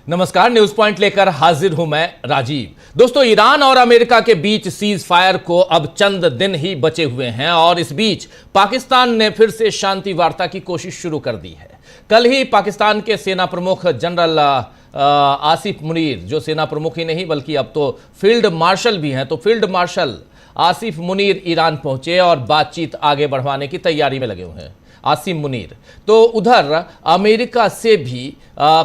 नमस्कार, news point लेकर हाजिर हूं मैं राजीव। दोस्तों, ईरान और अमेरिका के बीच सीज फायर को अब चंद दिन ही बचे हुए हैं और इस बीच पाकिस्तान ने फिर से शांति वार्ता की कोशिश शुरू कर दी है। कल ही पाकिस्तान के सेना प्रमुख जनरल आसिफ मुनीर, जो सेना प्रमुख ही नहीं बल्कि अब तो फील्ड मार्शल भी हैं, तो field marshal Asif Munir Iran पहुंचे और बातचीत आगे बढ़वाने की तैयारी में लगे हुए हैं। आसिम मुनीर तो उधर अमेरिका से भी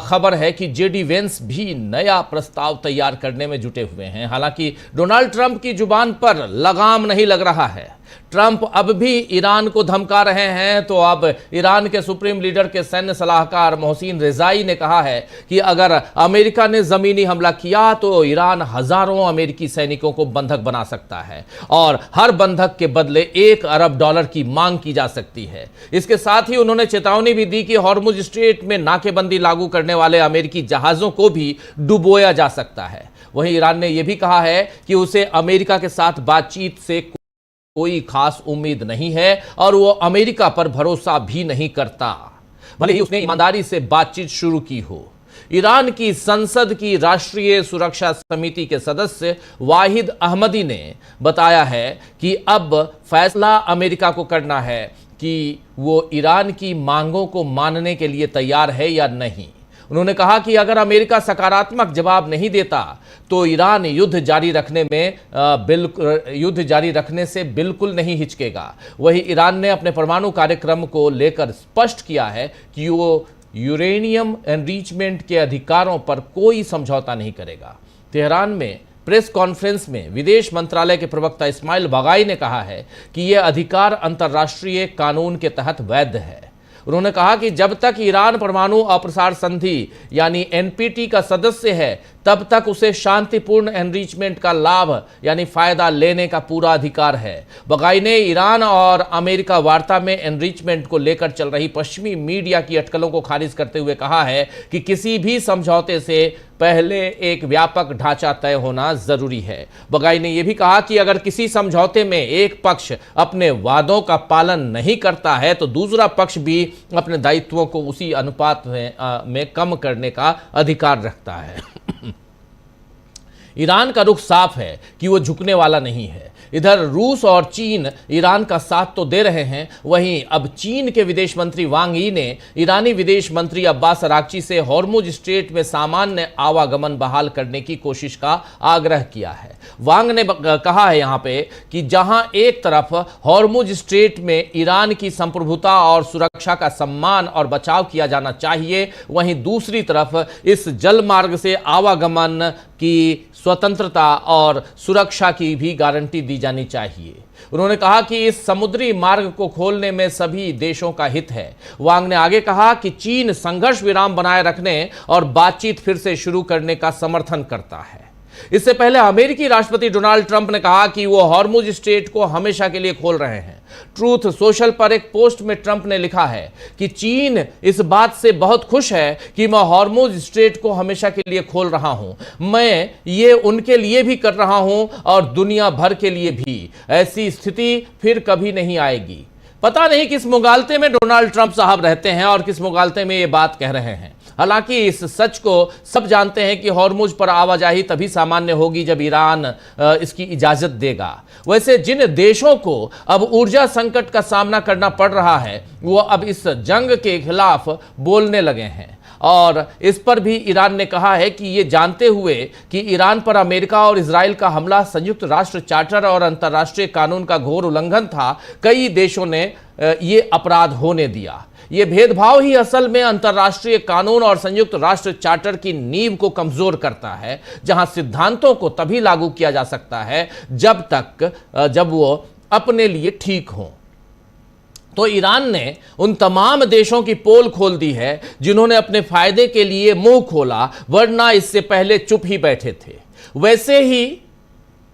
खबर है कि जेडी वेंस भी नया प्रस्ताव तैयार करने में जुटे हुए हैं। हालांकि डोनाल्ड ट्रंप की जुबान पर लगाम नहीं लग रहा है। ट्रंप अब भी ईरान को धमका रहे हैं, तो अब ईरान के सुप्रीम लीडर के सैन्य सलाहकार मोहसिन रेजाई ने कहा है कि अगर अमेरिका ने जमीनी हमला किया तो ईरान हजारों अमेरिकी सैनिकों को बंधक बना सकता है और हर बंधक के बदले $1 अरब की मांग की जा सकती है। इसके साथ ही उन्होंने चेतावनी भी दी कि हॉर्मुज स्ट्रेट में नाकेबंदी लागू करने वाले अमेरिकी जहाजों को भी डुबोया जा सकता है। वहीं ईरान ने यह भी कहा है कि उसे अमेरिका के साथ बातचीत से कोई खास उम्मीद नहीं है और वो अमेरिका पर भरोसा भी नहीं करता, भले ही उसने ईमानदारी से बातचीत शुरू की हो। ईरान की संसद की राष्ट्रीय सुरक्षा समिति के सदस्य वाहिद अहमदी ने बताया है कि अब फैसला अमेरिका को करना है कि वो ईरान की मांगों को मानने के लिए तैयार है या नहीं। उन्होंने कहा कि अगर अमेरिका सकारात्मक जवाब नहीं देता तो ईरान युद्ध जारी रखने से बिल्कुल नहीं हिचकेगा। वहीं ईरान ने अपने परमाणु कार्यक्रम को लेकर स्पष्ट किया है कि वो यूरेनियम एनरिचमेंट के अधिकारों पर कोई समझौता नहीं करेगा। तेहरान में प्रेस कॉन्फ्रेंस में विदेश मंत्रालय के प्रवक्ता इस्माइल बागाई ने कहा है कि यह अधिकार अंतर्राष्ट्रीय कानून के तहत वैध है। उन्होंने कहा कि जब तक ईरान परमाणु अप्रसार संधि यानी एनपीटी का सदस्य है तब तक उसे शांतिपूर्ण एनरिचमेंट का लाभ यानी फायदा लेने का पूरा अधिकार है। बगाई ने ईरान और अमेरिका वार्ता में एनरिचमेंट को लेकर चल रही पश्चिमी मीडिया की अटकलों को खारिज करते हुए कहा है कि किसी भी समझौते से पहले एक व्यापक ढांचा तय होना जरूरी है। बगाई ने यह भी कहा कि अगर किसी समझौते में एक पक्ष अपने वादों का पालन नहीं करता है तो दूसरा पक्ष भी अपने दायित्वों को उसी अनुपात में कम करने का अधिकार रखता है। ईरान का रुख साफ है कि वो झुकने वाला नहीं है। इधर रूस और चीन ईरान का साथ तो दे रहे हैं, वहीं अब चीन के विदेश मंत्री वांग यी ने ईरानी विदेश मंत्री अब्बास अरागची से हॉर्मुज स्ट्रेट में सामान्य आवागमन बहाल करने की कोशिश का आग्रह किया है। वांग ने कहा है यहां पे कि जहां एक तरफ हॉर्मुज स्ट्रेट में ईरान की संप्रभुता और सुरक्षा का सम्मान और बचाव किया जाना चाहिए, वहीं दूसरी तरफ इस जल मार्ग से आवागमन की स्वतंत्रता और सुरक्षा की भी गारंटी दी जानी चाहिए। उन्होंने कहा कि इस समुद्री मार्ग को खोलने में सभी देशों का हित है। वांग ने आगे कहा कि चीन संघर्ष विराम बनाए रखने और बातचीत फिर से शुरू करने का समर्थन करता है। इससे पहले अमेरिकी राष्ट्रपति डोनाल्ड ट्रंप ने कहा कि वो हॉर्मुज स्ट्रेट को हमेशा के लिए खोल रहे हैं। ट्रूथ सोशल पर एक पोस्ट में ट्रंप ने लिखा है कि चीन इस बात से बहुत खुश है कि मैं हॉर्मुज स्ट्रेट को हमेशा के लिए खोल रहा हूं। मैं ये उनके लिए भी कर रहा हूं और दुनिया भर के लिए भी। ऐसी स्थिति फिर कभी नहीं आएगी। पता नहीं किस मुगालते में डोनाल्ड ट्रंप साहब रहते हैं और किस मुगालते में ये बात कह रहे हैं। हालांकि इस सच को सब जानते हैं कि हॉर्मुज पर आवाजाही तभी सामान्य होगी जब ईरान इसकी इजाजत देगा। वैसे जिन देशों को अब ऊर्जा संकट का सामना करना पड़ रहा है वो अब इस जंग के खिलाफ बोलने लगे हैं और इस पर भी ईरान ने कहा है कि ये जानते हुए कि ईरान पर अमेरिका और इजराइल का हमला संयुक्त राष्ट्र चार्टर और अंतर्राष्ट्रीय कानून का घोर उल्लंघन था, कई देशों ने ये अपराध होने दिया। ये भेदभाव ही असल में अंतर्राष्ट्रीय कानून और संयुक्त राष्ट्र चार्टर की नींव को कमजोर करता है, जहां सिद्धांतों को तभी लागू किया जा सकता है जब वो अपने लिए ठीक हो। तो ईरान ने उन तमाम देशों की पोल खोल दी है जिन्होंने अपने फायदे के लिए मुंह खोला, वरना इससे पहले चुप ही बैठे थे।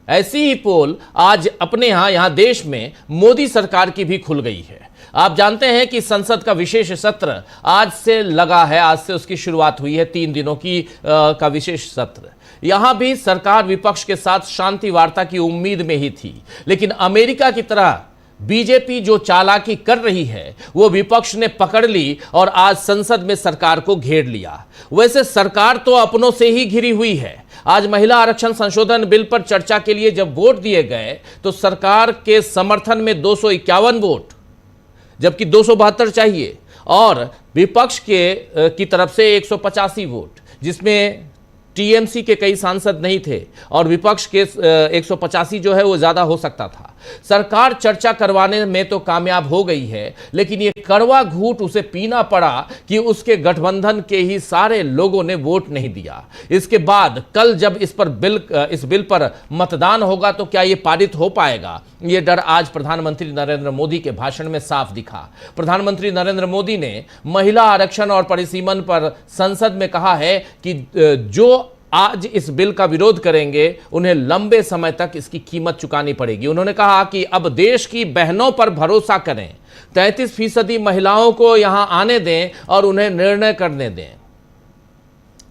ऐसी ही पोल आज अपने यहां देश में मोदी सरकार की भी खुल गई है। आप जानते हैं कि संसद का विशेष सत्र आज से लगा है, आज से उसकी शुरुआत हुई है, 3 दिनों की का विशेष सत्र। यहां भी सरकार विपक्ष के साथ शांति वार्ता की उम्मीद में ही थी, लेकिन अमेरिका की तरह बीजेपी जो चालाकी कर रही है वो विपक्ष ने पकड़ ली और आज संसद में सरकार को घेर लिया। वैसे सरकार तो अपनों से ही घिरी हुई है। आज महिला आरक्षण संशोधन बिल पर चर्चा के लिए जब वोट दिए गए तो सरकार के समर्थन में 251 वोट, जबकि 272 चाहिए, और विपक्ष की तरफ से 185 वोट, जिसमें टीएमसी के कई सांसद नहीं थे और विपक्ष के 185 जो है वो ज्यादा हो सकता था। सरकार चर्चा करवाने में तो कामयाब हो गई है, लेकिन ये कड़वा घूंट उसे पीना पड़ा कि उसके गठबंधन के ही सारे लोगों ने वोट नहीं दिया। इसके बाद कल जब इस बिल पर मतदान होगा तो क्या ये पारित हो पाएगा, ये डर आज प्रधानमंत्री नरेंद्र मोदी के भाषण में साफ दिखा। प्रधानमंत्री नरेंद्र मोदी ने महिला आरक्षण और परिसीमन पर संसद में कहा है कि जो आज इस बिल का विरोध करेंगे उन्हें लंबे समय तक इसकी कीमत चुकानी पड़ेगी। उन्होंने कहा कि अब देश की बहनों पर भरोसा करें, 33% महिलाओं को यहां आने दें और उन्हें निर्णय करने दें।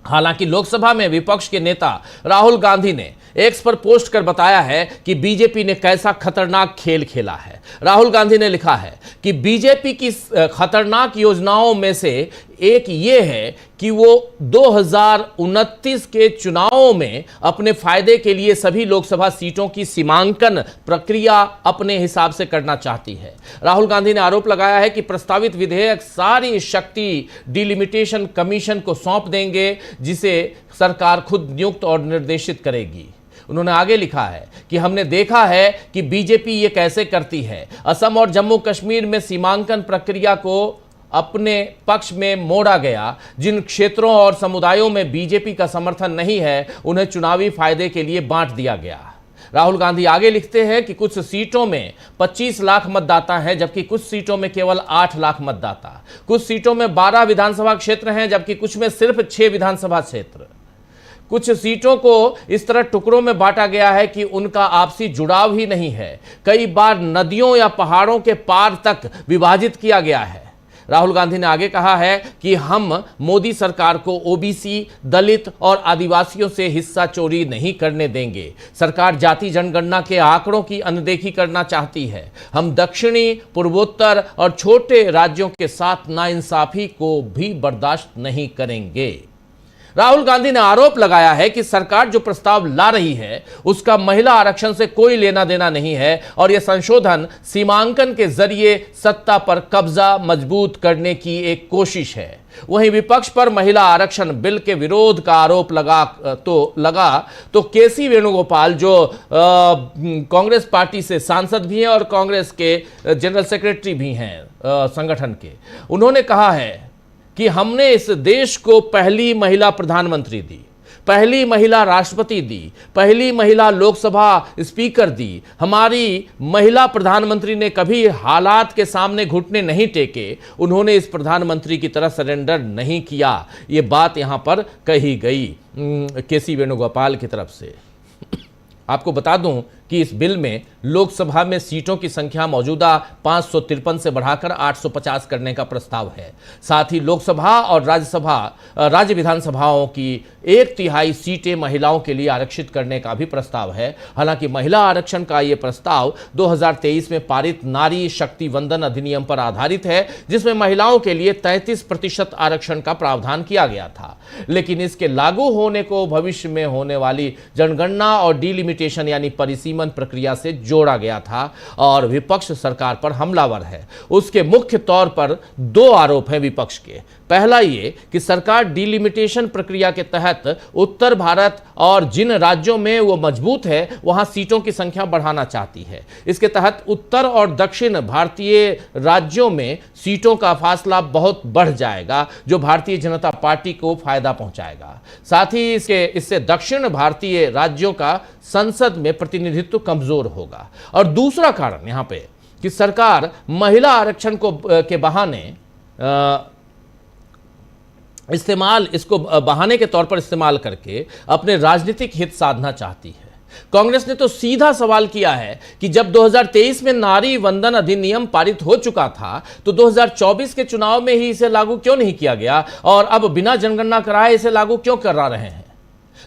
हालांकि लोकसभा में विपक्ष के नेता राहुल गांधी ने एक्स पर पोस्ट कर बताया है कि बीजेपी ने कैसा खतरनाक खेल खेला है। राहुल गांधी ने लिखा है कि बीजेपी की खतरनाक योजनाओं में से एक ये है कि वो 2029 के चुनावों में अपने फायदे के लिए सभी लोकसभा सीटों की सीमांकन प्रक्रिया अपने हिसाब से करना चाहती है। राहुल गांधी ने आरोप लगाया है कि प्रस्तावित विधेयक सारी शक्ति डिलिमिटेशन कमीशन को सौंप देंगे, जिसे सरकार खुद नियुक्त और निर्देशित करेगी। उन्होंने आगे लिखा है कि हमने देखा है कि बीजेपी ये कैसे करती है। असम और जम्मू कश्मीर में सीमांकन प्रक्रिया को अपने पक्ष में मोड़ा गया। जिन क्षेत्रों और समुदायों में बीजेपी का समर्थन नहीं है उन्हें चुनावी फायदे के लिए बांट दिया गया। राहुल गांधी आगे लिखते हैं कि कुछ सीटों में 25 लाख मतदाता हैं, जबकि कुछ सीटों में केवल 8 लाख मतदाता। कुछ सीटों में 12 विधानसभा क्षेत्र हैं, जबकि कुछ में सिर्फ 6 विधानसभा क्षेत्र। कुछ सीटों को इस तरह टुकड़ों में बांटा गया है कि उनका आपसी जुड़ाव ही नहीं है। कई बार नदियों या पहाड़ों के पार तक विभाजित किया गया है। राहुल गांधी ने आगे कहा है कि हम मोदी सरकार को ओबीसी, दलित और आदिवासियों से हिस्सा चोरी नहीं करने देंगे। सरकार जाति जनगणना के आंकड़ों की अनदेखी करना चाहती है। हम दक्षिणी, पूर्वोत्तर और छोटे राज्यों के साथ नाइंसाफी को भी बर्दाश्त नहीं करेंगे। राहुल गांधी ने आरोप लगाया है कि सरकार जो प्रस्ताव ला रही है उसका महिला आरक्षण से कोई लेना देना नहीं है और यह संशोधन सीमांकन के जरिए सत्ता पर कब्जा मजबूत करने की एक कोशिश है। वहीं विपक्ष पर महिला आरक्षण बिल के विरोध का आरोप लगा तो केसी वेणुगोपाल, जो कांग्रेस पार्टी से सांसद भी हैं और कांग्रेस के जनरल सेक्रेटरी भी हैं संगठन के, उन्होंने कहा है कि हमने इस देश को पहली महिला प्रधानमंत्री दी, पहली महिला राष्ट्रपति दी, पहली महिला लोकसभा स्पीकर दी। हमारी महिला प्रधानमंत्री ने कभी हालात के सामने घुटने नहीं टेके, उन्होंने इस प्रधानमंत्री की तरह सरेंडर नहीं किया। ये बात यहां पर कही गई केसी वेणुगोपाल की तरफ से। आपको बता दूं कि इस बिल में लोकसभा में सीटों की संख्या मौजूदा 553 से बढ़ाकर 850 करने का प्रस्ताव है। साथ ही लोकसभा और राज्य विधानसभाओं की 1/3 सीटें महिलाओं के लिए आरक्षित करने का भी प्रस्ताव है। हालांकि महिला आरक्षण का यह प्रस्ताव 2023 में पारित नारी शक्ति वंदन अधिनियम पर आधारित है, जिसमें महिलाओं के लिए 33% आरक्षण का प्रावधान किया गया था। लेकिन इसके लागू होने को भविष्य में होने वाली जनगणना और डिलिमिटेशन यानी परिसीमन प्रक्रिया से जोड़ा गया था और विपक्ष सरकार पर हमलावर है। उसके मुख्य तौर पर 2 आरोप हैं विपक्ष के। पहला ये कि सरकार डिलिमिटेशन प्रक्रिया के तहत उत्तर भारत और जिन राज्यों में वो मजबूत है वहां सीटों की संख्या बढ़ाना चाहती है। इसके तहत उत्तर और दक्षिण भारतीय राज्यों में सीटों का फासला बहुत बढ़ जाएगा, जो भारतीय जनता पार्टी को फायदा पहुंचाएगा। साथ ही इससे दक्षिण भारतीय राज्यों का संसद में प्रतिनिधित्व कमजोर होगा। और दूसरा कारण यहां पे कि सरकार महिला आरक्षण के बहाने इसको बहाने के तौर पर इस्तेमाल करके अपने राजनीतिक हित साधना चाहती है। कांग्रेस ने तो सीधा सवाल किया है कि जब 2023 में नारी वंदन अधिनियम पारित हो चुका था तो 2024 के चुनाव में ही इसे लागू क्यों नहीं किया गया और अब बिना जनगणना कराए इसे लागू क्यों करा रहे हैं।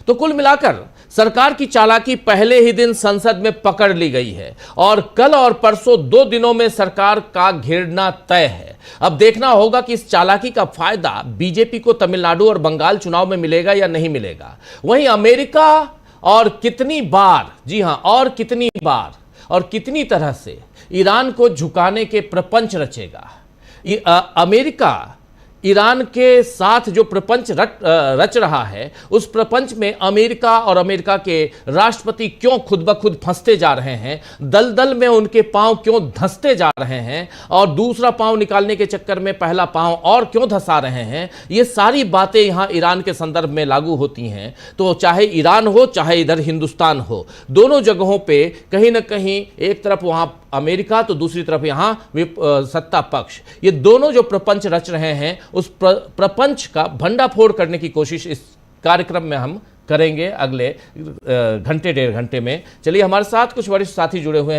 तो कुल मिलाकर सरकार की चालाकी पहले ही दिन संसद में पकड़ ली गई है और कल और परसों 2 दिनों में सरकार का घेरना तय है। अब देखना होगा कि इस चालाकी का फायदा बीजेपी को तमिलनाडु और बंगाल चुनाव में मिलेगा या नहीं मिलेगा। वहीं अमेरिका और कितनी बार, जी हां, और कितनी बार और कितनी तरह से ईरान को झुकाने के प्रपंच रचेगा। अमेरिका ईरान के साथ जो प्रपंच रच रहा है, उस प्रपंच में अमेरिका और अमेरिका के राष्ट्रपति क्यों खुद ब खुद फंसते जा रहे हैं, दलदल में उनके पांव क्यों धंसते जा रहे हैं और दूसरा पांव निकालने के चक्कर में पहला पांव और क्यों धंसा रहे हैं, ये सारी बातें यहां ईरान के संदर्भ में लागू होती हैं। तो चाहे ईरान हो चाहे इधर हिंदुस्तान हो, दोनों जगहों पे कहीं ना कहीं एक तरफ वहां अमेरिका तो दूसरी तरफ यहां सत्ता पक्ष, ये दोनों जो प्रपंच रच रहे हैं उस प्रपंच का भंडाफोड़ करने की कोशिश इस कार्यक्रम में हम करेंगे अगले घंटे 1.5 घंटे में। चलिए, हमारे साथ कुछ वरिष्ठ साथी जुड़े हुए हैं।